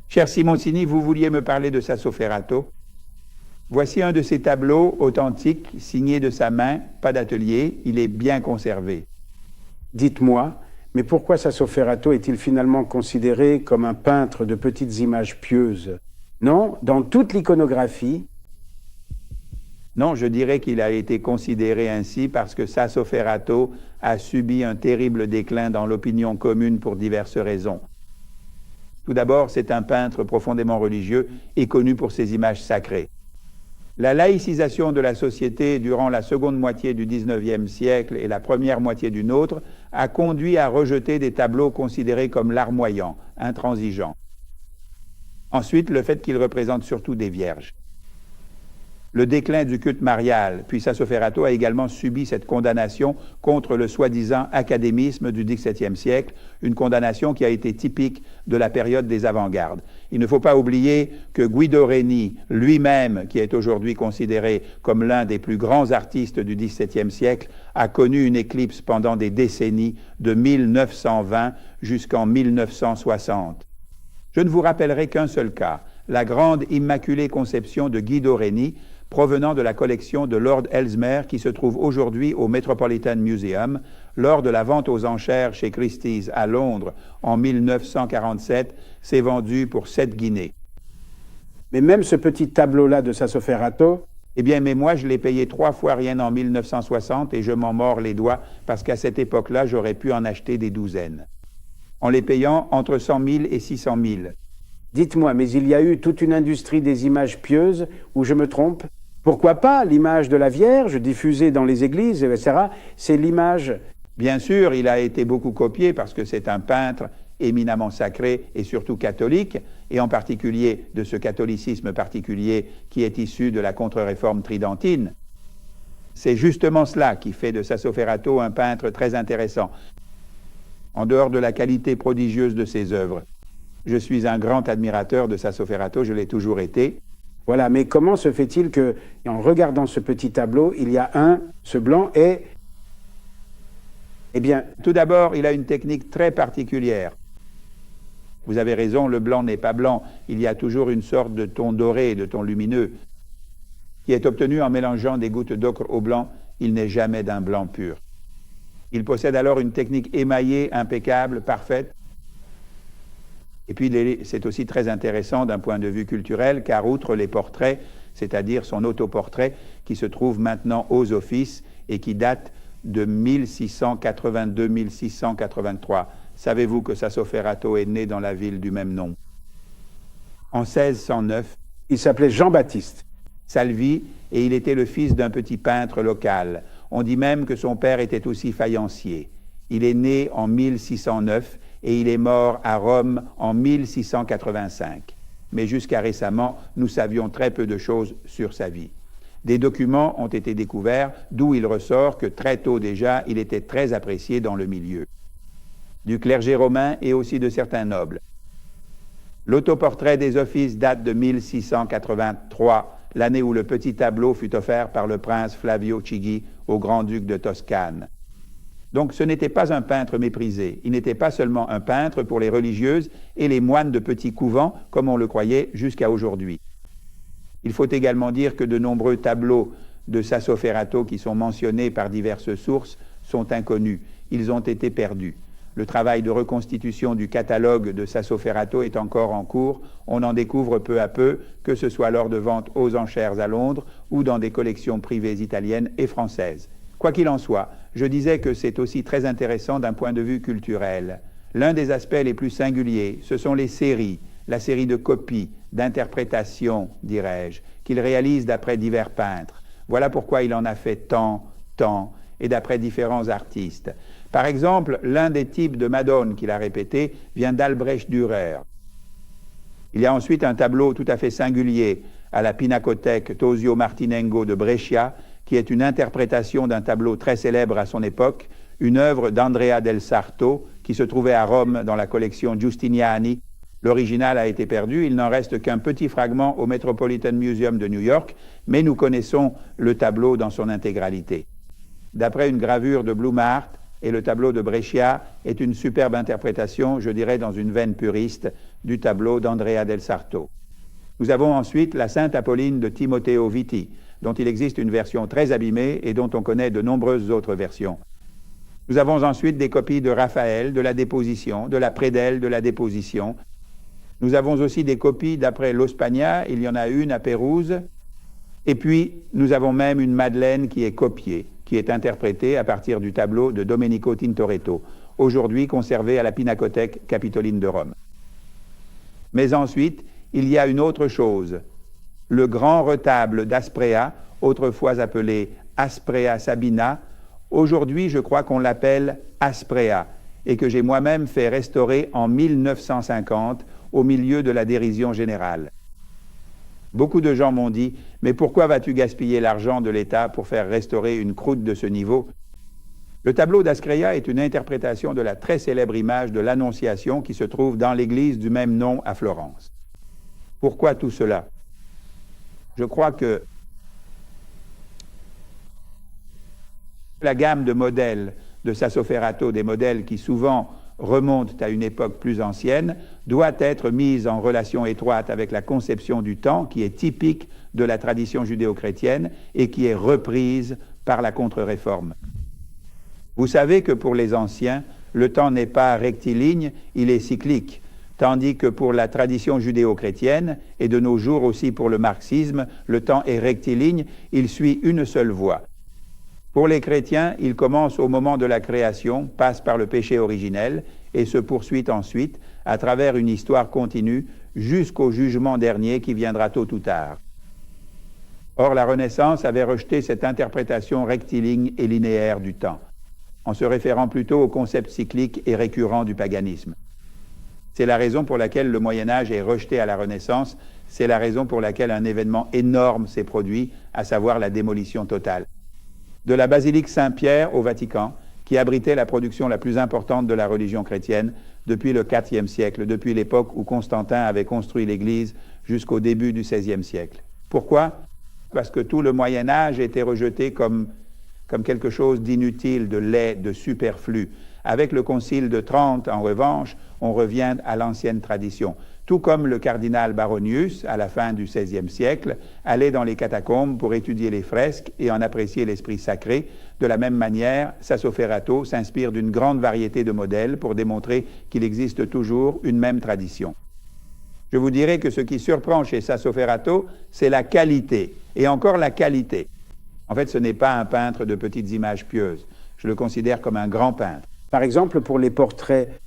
Cher Simoncini, vous vouliez me parler de Sassoferrato. Voici un de ses tableaux authentiques, signé de sa main, pas d'atelier, il est bien conservé. Dites-moi, mais pourquoi Sassoferrato est-il finalement considéré comme un peintre de petites images pieuses? Non, dans toute l'iconographie. Non, je dirais qu'il a été considéré ainsi parce que Sassoferrato a subi un terrible déclin dans l'opinion commune pour diverses raisons. Tout d'abord, c'est un peintre profondément religieux et connu pour ses images sacrées. La laïcisation de la société durant la seconde moitié du XIXe siècle et la première moitié du nôtre a conduit à rejeter des tableaux considérés comme larmoyants, intransigeants. Ensuite, le fait qu'il représente surtout des vierges. Le déclin du culte marial, puis Sassoferrato a également subi cette condamnation contre le soi-disant académisme du XVIIe siècle, une condamnation qui a été typique de la période des avant-gardes. Il ne faut pas oublier que Guido Reni, lui-même, qui est aujourd'hui considéré comme l'un des plus grands artistes du XVIIe siècle, a connu une éclipse pendant des décennies de 1920 jusqu'en 1960. Je ne vous rappellerai qu'un seul cas, la grande Immaculée Conception de Guido Reni, provenant de la collection de Lord Ellesmere qui se trouve aujourd'hui au Metropolitan Museum, lors de la vente aux enchères chez Christie's à Londres en 1947, s'est vendu pour 7 guinées. Mais même ce petit tableau-là de Sassoferrato, eh bien, mais moi, je l'ai payé 3 fois rien en 1960 et je m'en mords les doigts parce qu'à cette époque-là, j'aurais pu en acheter des douzaines. En les payant entre 100 000 et 600 000. Dites-moi, mais il y a eu toute une industrie des images pieuses, ou je me trompe? Pourquoi pas l'image de la Vierge diffusée dans les églises, etc. C'est l'image... Bien sûr, il a été beaucoup copié parce que c'est un peintre éminemment sacré et surtout catholique, et en particulier de ce catholicisme particulier qui est issu de la contre-réforme tridentine. C'est justement cela qui fait de Sassoferrato un peintre très intéressant. En dehors de la qualité prodigieuse de ses œuvres, je suis un grand admirateur de Sassoferrato, je l'ai toujours été. Voilà, mais comment se fait-il que, en regardant ce petit tableau, il y a ce blanc est... Eh bien, tout d'abord, il a une technique très particulière. Vous avez raison, le blanc n'est pas blanc. Il y a toujours une sorte de ton doré, de ton lumineux, qui est obtenu en mélangeant des gouttes d'ocre au blanc. Il n'est jamais d'un blanc pur. Il possède alors une technique émaillée, impeccable, parfaite. Et puis, c'est aussi très intéressant d'un point de vue culturel, car outre les portraits, c'est-à-dire son autoportrait, qui se trouve maintenant aux offices et qui date de 1682-1683. Savez-vous que Sassoferrato est né dans la ville du même nom? En 1609, il s'appelait Jean-Baptiste Salvi, et il était le fils d'un petit peintre local. On dit même que son père était aussi faïencier. Il est né en 1609 et il est mort à Rome en 1685. Mais jusqu'à récemment, nous savions très peu de choses sur sa vie. Des documents ont été découverts, d'où il ressort que très tôt déjà, il était très apprécié dans le milieu du clergé romain et aussi de certains nobles. L'autoportrait des offices date de 1683, l'année où le petit tableau fut offert par le prince Flavio Chigi au grand-duc de Toscane. Donc ce n'était pas un peintre méprisé, il n'était pas seulement un peintre pour les religieuses et les moines de petits couvents, comme on le croyait jusqu'à aujourd'hui. Il faut également dire que de nombreux tableaux de Sassoferrato qui sont mentionnés par diverses sources sont inconnus, ils ont été perdus. Le travail de reconstitution du catalogue de Sassoferrato est encore en cours, on en découvre peu à peu, que ce soit lors de ventes aux enchères à Londres ou dans des collections privées italiennes et françaises. Quoi qu'il en soit, je disais que c'est aussi très intéressant d'un point de vue culturel. L'un des aspects les plus singuliers, ce sont les séries, la série de copies, d'interprétations, dirais-je, qu'il réalise d'après divers peintres. Voilà pourquoi il en a fait tant, et d'après différents artistes. Par exemple, l'un des types de Madone qu'il a répété vient d'Albrecht Dürer. Il y a ensuite un tableau tout à fait singulier à la Pinacothèque Tosio Martinengo de Brescia, qui est une interprétation d'un tableau très célèbre à son époque, une œuvre d'Andrea del Sarto, qui se trouvait à Rome dans la collection Giustiniani. L'original a été perdu, il n'en reste qu'un petit fragment au Metropolitan Museum de New York, mais nous connaissons le tableau dans son intégralité. D'après une gravure de Blumhardt, Et le tableau de Brescia est une superbe interprétation, je dirais dans une veine puriste, du tableau d'Andrea del Sarto. Nous avons ensuite la Sainte Apolline de Timoteo Viti, dont il existe une version très abîmée et dont on connaît de nombreuses autres versions. Nous avons ensuite des copies de Raphaël, de la Déposition, de la Prédelle, de la Déposition. Nous avons aussi des copies d'après L'Ospagna, il y en a une à Pérouse. Et puis, nous avons même une Madeleine qui est copiée, qui est interprétée à partir du tableau de Domenico Tintoretto, aujourd'hui conservé à la Pinacothèque Capitoline de Rome. Mais ensuite, il y a une autre chose, le grand retable d'Asprea, autrefois appelé Asprea Sabina. Aujourd'hui, je crois qu'on l'appelle Asprea, et que j'ai moi-même fait restaurer en 1950 au milieu de la dérision générale. Beaucoup de gens m'ont dit « Mais pourquoi vas-tu gaspiller l'argent de l'État pour faire restaurer une croûte de ce niveau ?» Le tableau d'Asprea est une interprétation de la très célèbre image de l'Annonciation qui se trouve dans l'église du même nom à Florence. Pourquoi tout cela? Je crois que la gamme de modèles de Sassoferrato, des modèles qui souvent remontent à une époque plus ancienne, doit être mise en relation étroite avec la conception du temps qui est typique de la tradition judéo-chrétienne et qui est reprise par la contre-réforme. Vous savez que pour les anciens, le temps n'est pas rectiligne, il est cyclique, tandis que pour la tradition judéo-chrétienne, et de nos jours aussi pour le marxisme, le temps est rectiligne, il suit une seule voie. Pour les chrétiens, il commence au moment de la création, passe par le péché originel et se poursuit ensuite à travers une histoire continue jusqu'au jugement dernier qui viendra tôt ou tard. Or, la Renaissance avait rejeté cette interprétation rectiligne et linéaire du temps, en se référant plutôt au concept cyclique et récurrent du paganisme. C'est la raison pour laquelle le Moyen-Âge est rejeté à la Renaissance, c'est la raison pour laquelle un événement énorme s'est produit, à savoir la démolition totale de la basilique Saint-Pierre au Vatican, qui abritait la production la plus importante de la religion chrétienne depuis le IVe siècle, depuis l'époque où Constantin avait construit l'Église jusqu'au début du XVIe siècle. Pourquoi? Parce que tout le Moyen-Âge était rejeté comme quelque chose d'inutile, de laid, de superflu. Avec le Concile de Trente, en revanche, on revient à l'ancienne tradition. Tout comme le cardinal Baronius, à la fin du XVIe siècle, allait dans les catacombes pour étudier les fresques et en apprécier l'esprit sacré. De la même manière, Sassoferrato s'inspire d'une grande variété de modèles pour démontrer qu'il existe toujours une même tradition. Je vous dirais que ce qui surprend chez Sassoferrato, c'est la qualité, et encore la qualité. En fait, ce n'est pas un peintre de petites images pieuses. Je le considère comme un grand peintre. Par exemple, pour les portraits,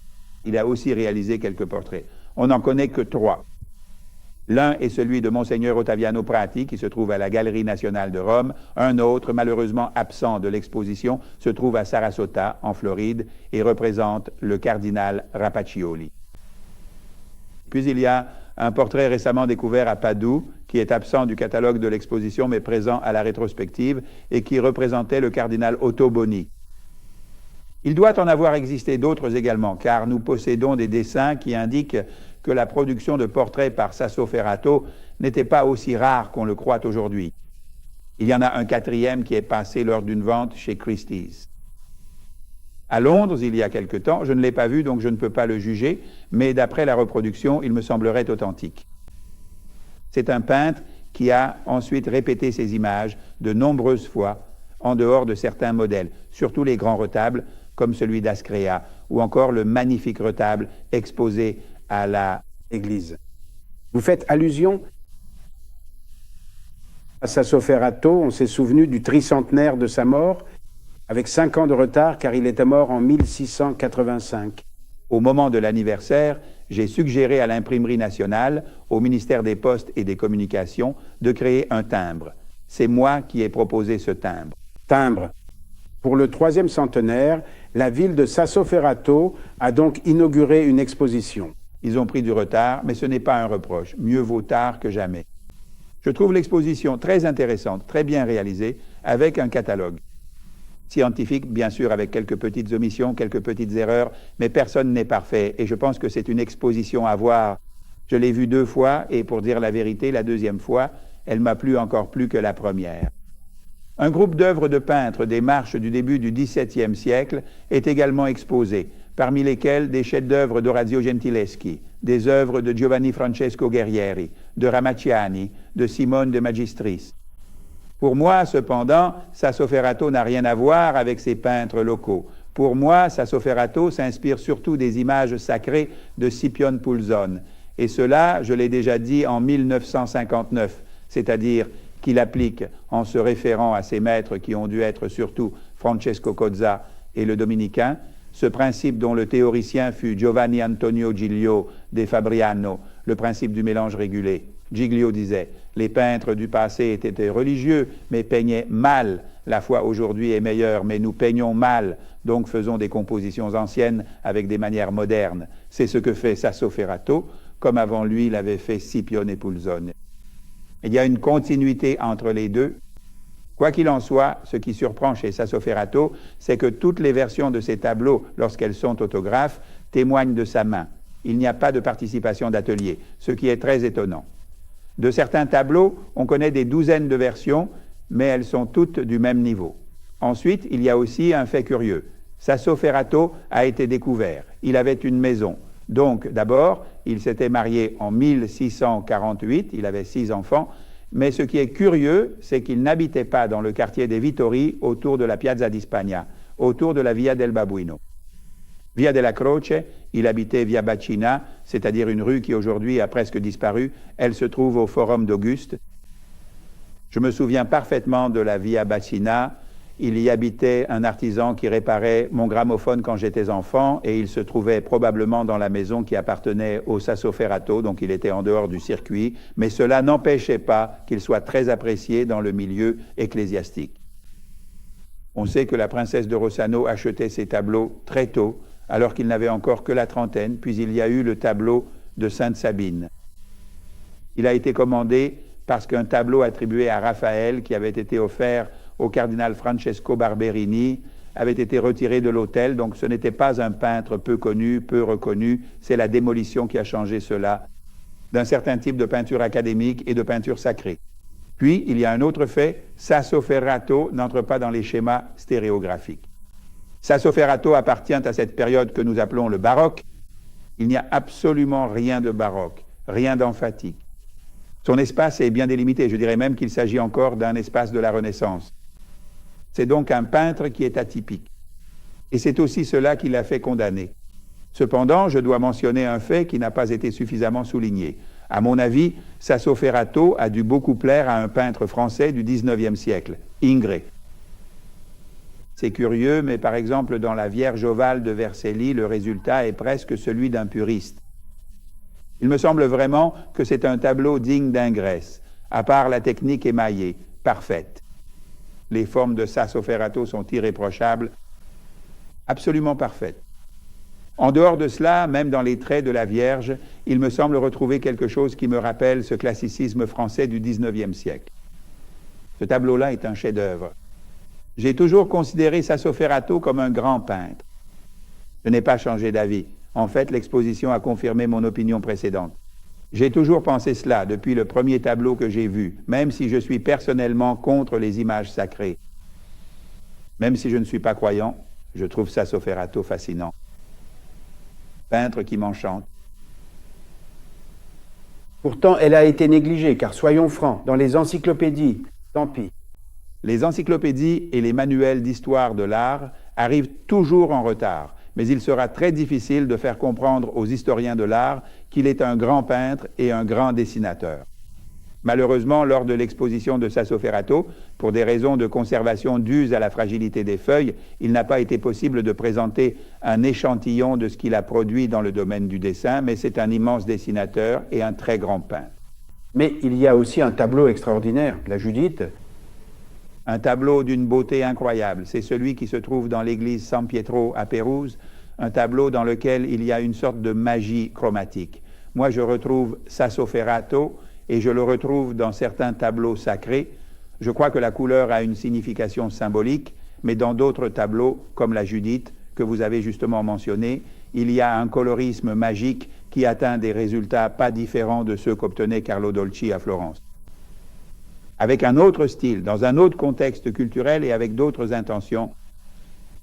il a aussi réalisé quelques portraits. On n'en connaît que 3. L'un est celui de Monseigneur Ottaviano Prati, qui se trouve à la Galerie nationale de Rome. Un autre, malheureusement absent de l'exposition, se trouve à Sarasota, en Floride, et représente le cardinal Rapaccioli. Puis il y a un portrait récemment découvert à Padoue, qui est absent du catalogue de l'exposition, mais présent à la rétrospective, et qui représentait le cardinal Ottoboni. Il doit en avoir existé d'autres également, car nous possédons des dessins qui indiquent que la production de portraits par Sassoferrato n'était pas aussi rare qu'on le croit aujourd'hui. Il y en a un 4e qui est passé lors d'une vente chez Christie's. À Londres, il y a quelque temps, je ne l'ai pas vu, donc je ne peux pas le juger, mais d'après la reproduction, il me semblerait authentique. C'est un peintre qui a ensuite répété ces images de nombreuses fois, en dehors de certains modèles, surtout les grands retables, comme celui d'Ascrea, ou encore le magnifique retable exposé à l'église. Vous faites allusion à Sassoferrato, on s'est souvenu du tricentenaire de sa mort, avec 5 ans de retard, car il était mort en 1685. Au moment de l'anniversaire, j'ai suggéré à l'Imprimerie nationale, au ministère des Postes et des Communications, de créer un timbre. C'est moi qui ai proposé ce timbre. Timbre. Pour le 3e centenaire, la ville de Sassoferrato a donc inauguré une exposition. Ils ont pris du retard, mais ce n'est pas un reproche. Mieux vaut tard que jamais. Je trouve l'exposition très intéressante, très bien réalisée, avec un catalogue. Scientifique, bien sûr, avec quelques petites omissions, quelques petites erreurs, mais personne n'est parfait, et je pense que c'est une exposition à voir. Je l'ai vue 2 fois, et pour dire la vérité, la 2e fois, elle m'a plu encore plus que la première. Un groupe d'œuvres de peintres des marches du début du XVIIe siècle est également exposé, parmi lesquels des chefs-d'œuvre d'Orazio Gentileschi, des œuvres de Giovanni Francesco Guerrieri, de Ramacciani, de Simone de Magistris. Pour moi, cependant, Sassoferrato n'a rien à voir avec ces peintres locaux. Pour moi, Sassoferrato s'inspire surtout des images sacrées de Scipione Pulzone. Et cela, je l'ai déjà dit en 1959, c'est-à-dire qu'il applique, en se référant à ses maîtres qui ont dû être surtout Francesco Cozza et le dominicain, ce principe dont le théoricien fut Giovanni Antonio Giglio de Fabriano, le principe du mélange régulé. Giglio disait, les peintres du passé étaient religieux, mais peignaient mal. La foi aujourd'hui est meilleure, mais nous peignons mal, donc faisons des compositions anciennes avec des manières modernes. C'est ce que fait Sassoferrato, comme avant lui l'avait fait Scipione Pulzone. Il y a une continuité entre les deux. Quoi qu'il en soit, ce qui surprend chez Sassoferrato, c'est que toutes les versions de ses tableaux, lorsqu'elles sont autographes, témoignent de sa main. Il n'y a pas de participation d'atelier, ce qui est très étonnant. De certains tableaux, on connaît des douzaines de versions, mais elles sont toutes du même niveau. Ensuite, il y a aussi un fait curieux. Sassoferrato a été découvert. Il avait une maison. Donc, d'abord, il s'était marié en 1648, il avait 6 enfants, mais ce qui est curieux, c'est qu'il n'habitait pas dans le quartier des Vittori autour de la Piazza di Spagna, autour de la Via del Babuino. Via della Croce, il habitait Via Bacina, c'est-à-dire une rue qui aujourd'hui a presque disparu. Elle se trouve au Forum d'Auguste. Je me souviens parfaitement de la Via Bacina. Il y habitait un artisan qui réparait mon gramophone quand j'étais enfant et il se trouvait probablement dans la maison qui appartenait au Sassoferrato, donc il était en dehors du circuit, mais cela n'empêchait pas qu'il soit très apprécié dans le milieu ecclésiastique. On sait que la princesse de Rossano achetait ses tableaux très tôt, alors qu'il n'avait encore que la trentaine, puis il y a eu le tableau de Sainte-Sabine. Il a été commandé parce qu'un tableau attribué à Raphaël, qui avait été offert au cardinal Francesco Barberini, avait été retiré de l'autel, donc ce n'était pas un peintre peu connu, peu reconnu, c'est la démolition qui a changé cela, d'un certain type de peinture académique et de peinture sacrée. Puis, il y a un autre fait, Sassoferrato n'entre pas dans les schémas stéréographiques. Sassoferrato appartient à cette période que nous appelons le baroque. Il n'y a absolument rien de baroque, rien d'emphatique. Son espace est bien délimité, je dirais même qu'il s'agit encore d'un espace de la Renaissance. C'est donc un peintre qui est atypique. Et c'est aussi cela qui l'a fait condamner. Cependant, je dois mentionner un fait qui n'a pas été suffisamment souligné. À mon avis, Sassoferrato a dû beaucoup plaire à un peintre français du XIXe siècle, Ingres. C'est curieux, mais par exemple, dans la Vierge ovale de Vercelli, le résultat est presque celui d'un puriste. Il me semble vraiment que c'est un tableau digne d'Ingres, à part la technique émaillée, parfaite. Les formes de Sassoferrato sont irréprochables, absolument parfaites. En dehors de cela, même dans les traits de la Vierge, il me semble retrouver quelque chose qui me rappelle ce classicisme français du XIXe siècle. Ce tableau-là est un chef-d'œuvre. J'ai toujours considéré Sassoferrato comme un grand peintre. Je n'ai pas changé d'avis. En fait, l'exposition a confirmé mon opinion précédente. J'ai toujours pensé cela depuis le premier tableau que j'ai vu, même si je suis personnellement contre les images sacrées. Même si je ne suis pas croyant, je trouve Sassoferrato fascinant. Peintre qui m'enchante. Pourtant, elle a été négligée, car soyons francs, dans les encyclopédies, tant pis. Les encyclopédies et les manuels d'histoire de l'art arrivent toujours en retard, mais il sera très difficile de faire comprendre aux historiens de l'art qu'il est un grand peintre et un grand dessinateur. Malheureusement, lors de l'exposition de Sassoferrato, pour des raisons de conservation dues à la fragilité des feuilles, il n'a pas été possible de présenter un échantillon de ce qu'il a produit dans le domaine du dessin, mais c'est un immense dessinateur et un très grand peintre. Mais il y a aussi un tableau extraordinaire, la Judith. Un tableau d'une beauté incroyable, c'est celui qui se trouve dans l'église San Pietro à Pérouse, un tableau dans lequel il y a une sorte de magie chromatique. Moi, je retrouve Sassoferrato et je le retrouve dans certains tableaux sacrés. Je crois que la couleur a une signification symbolique, mais dans d'autres tableaux, comme la Judith, que vous avez justement mentionné, il y a un colorisme magique qui atteint des résultats pas différents de ceux qu'obtenait Carlo Dolci à Florence. avec un autre style, dans un autre contexte culturel et avec d'autres intentions.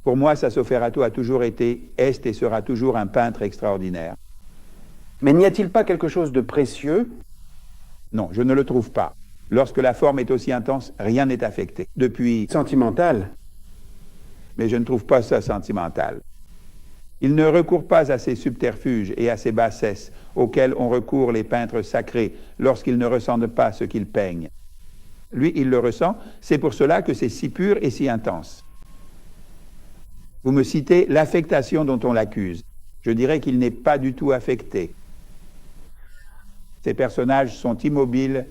Pour moi, Sasso Ferrato a toujours été, est et sera toujours un peintre extraordinaire. Mais n'y a-t-il pas quelque chose de précieux? Non, je ne le trouve pas. Lorsque la forme est aussi intense, rien n'est affecté. Depuis... Sentimental. Mais je ne trouve pas ça sentimental. Il ne recourt pas à ces subterfuges et à ces bassesses auxquels ont recours les peintres sacrés lorsqu'ils ne ressentent pas ce qu'ils peignent. Lui, il le ressent, c'est pour cela que c'est si pur et si intense. Vous me citez l'affectation dont on l'accuse. Je dirais qu'il n'est pas du tout affecté. Ces personnages sont immobiles,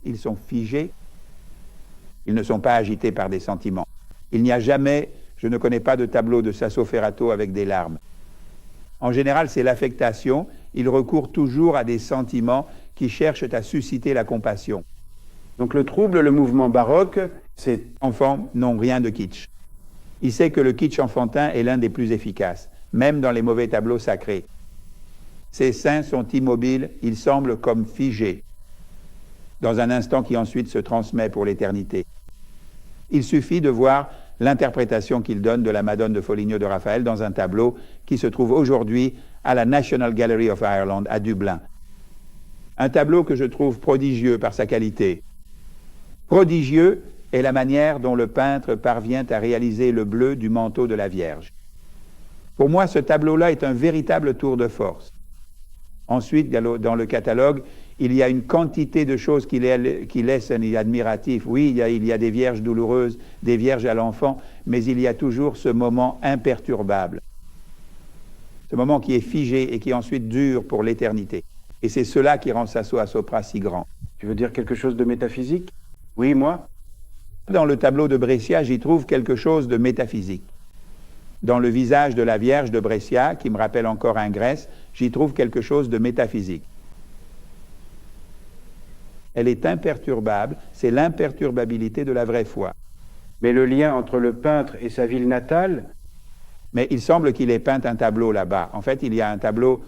ils sont figés, ils ne sont pas agités par des sentiments. Il n'y a jamais, je ne connais pas de tableau de Sasso Ferrato avec des larmes. En général, c'est l'affectation, il recourt toujours à des sentiments qui cherchent à susciter la compassion. Donc le trouble, le mouvement baroque, c'est... Enfants n'ont rien de kitsch. Il sait que le kitsch enfantin est l'un des plus efficaces, même dans les mauvais tableaux sacrés. Ses seins sont immobiles, ils semblent comme figés, dans un instant qui ensuite se transmet pour l'éternité. Il suffit de voir l'interprétation qu'il donne de la Madone de Foligno de Raphaël dans un tableau qui se trouve aujourd'hui à la National Gallery of Ireland à Dublin. Un tableau que je trouve prodigieux par sa qualité. Prodigieux est la manière dont le peintre parvient à réaliser le bleu du manteau de la Vierge. Pour moi, ce tableau-là est un véritable tour de force. Ensuite, dans le catalogue, il y a une quantité de choses qui laissent un admiratif. Oui, il y a des vierges douloureuses, des vierges à l'enfant, mais il y a toujours ce moment imperturbable. Ce moment qui est figé et qui ensuite dure pour l'éternité. Et c'est cela qui rend Sasso à Sopra si grand. Tu veux dire quelque chose de métaphysique? Oui, moi? Dans le tableau de Brescia, j'y trouve quelque chose de métaphysique. Dans le visage de la Vierge de Brescia, qui me rappelle encore un Grèce, j'y trouve quelque chose de métaphysique. Elle est imperturbable, c'est l'imperturbabilité de la vraie foi. Mais le lien entre le peintre et sa ville natale? Mais il semble qu'il ait peint un tableau là-bas. En fait, il y a un tableau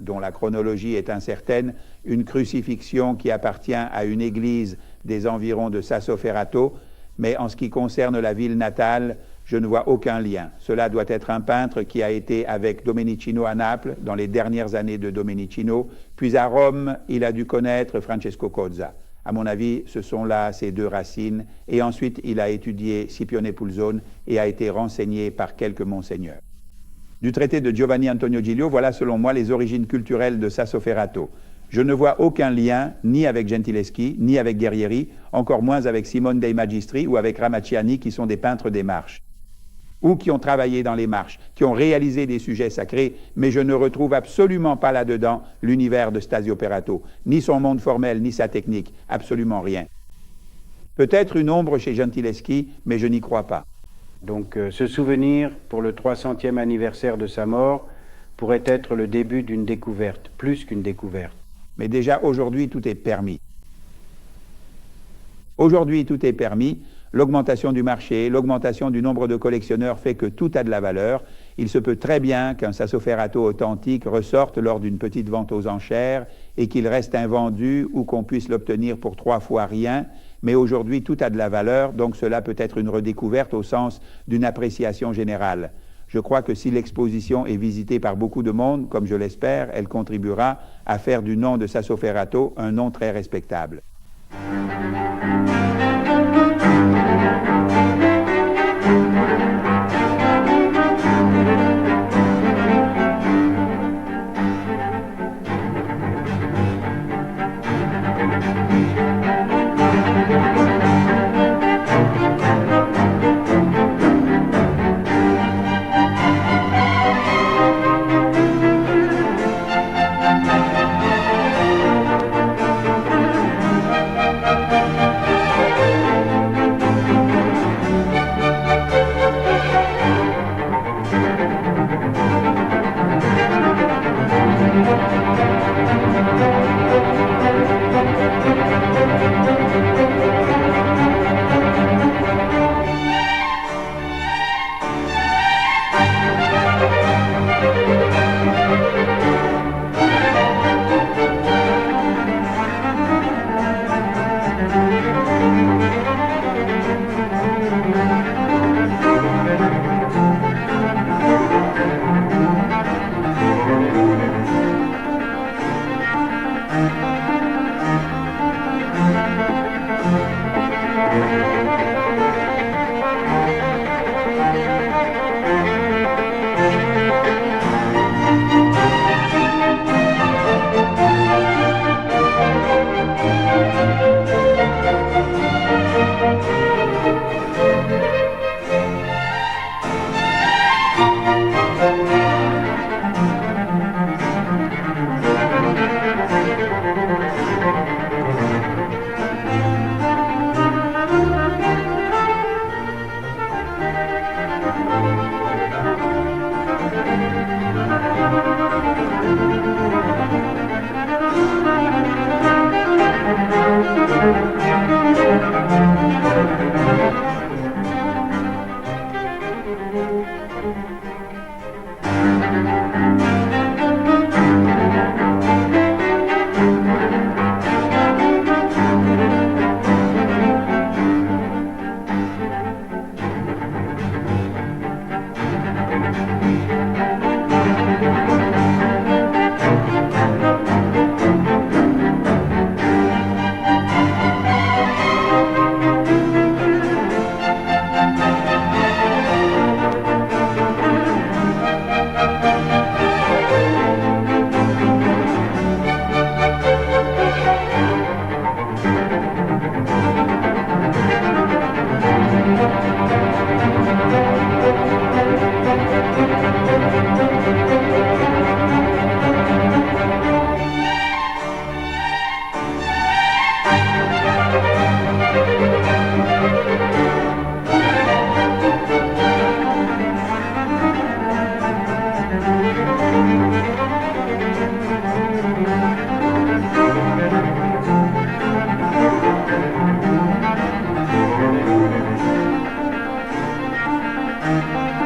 dont la chronologie est incertaine, une crucifixion qui appartient à une église des environs de Sasso Ferrato, mais en ce qui concerne la ville natale, je ne vois aucun lien. Cela doit être un peintre qui a été avec Domenichino à Naples, dans les dernières années de Domenichino, puis à Rome, il a dû connaître Francesco Cozza. À mon avis, ce sont là ses deux racines, et ensuite il a étudié Scipione Pulzone et a été renseigné par quelques monseigneurs. Du traité de Giovanni Antonio Giglio, voilà selon moi les origines culturelles de Sasso Ferrato. Je ne vois aucun lien ni avec Gentileschi, ni avec Guerrieri, encore moins avec Simone dei Magistri ou avec Ramacciani qui sont des peintres des marches, ou qui ont travaillé dans les marches, qui ont réalisé des sujets sacrés, mais je ne retrouve absolument pas là-dedans l'univers de Stasio Ferrato, ni son monde formel, ni sa technique, absolument rien. Peut-être une ombre chez Gentileschi, mais je n'y crois pas. Donc ce souvenir pour le 300e anniversaire de sa mort pourrait être le début d'une découverte, plus qu'une découverte. Mais déjà aujourd'hui tout est permis. Aujourd'hui tout est permis. L'augmentation du marché, l'augmentation du nombre de collectionneurs fait que tout a de la valeur. Il se peut très bien qu'un Sasso Ferrato authentique ressorte lors d'une petite vente aux enchères et qu'il reste invendu ou qu'on puisse l'obtenir pour 3 fois rien. Mais aujourd'hui, tout a de la valeur, donc cela peut être une redécouverte au sens d'une appréciation générale. Je crois que si l'exposition est visitée par beaucoup de monde, comme je l'espère, elle contribuera à faire du nom de Sasso Ferrato un nom très respectable. Thank you.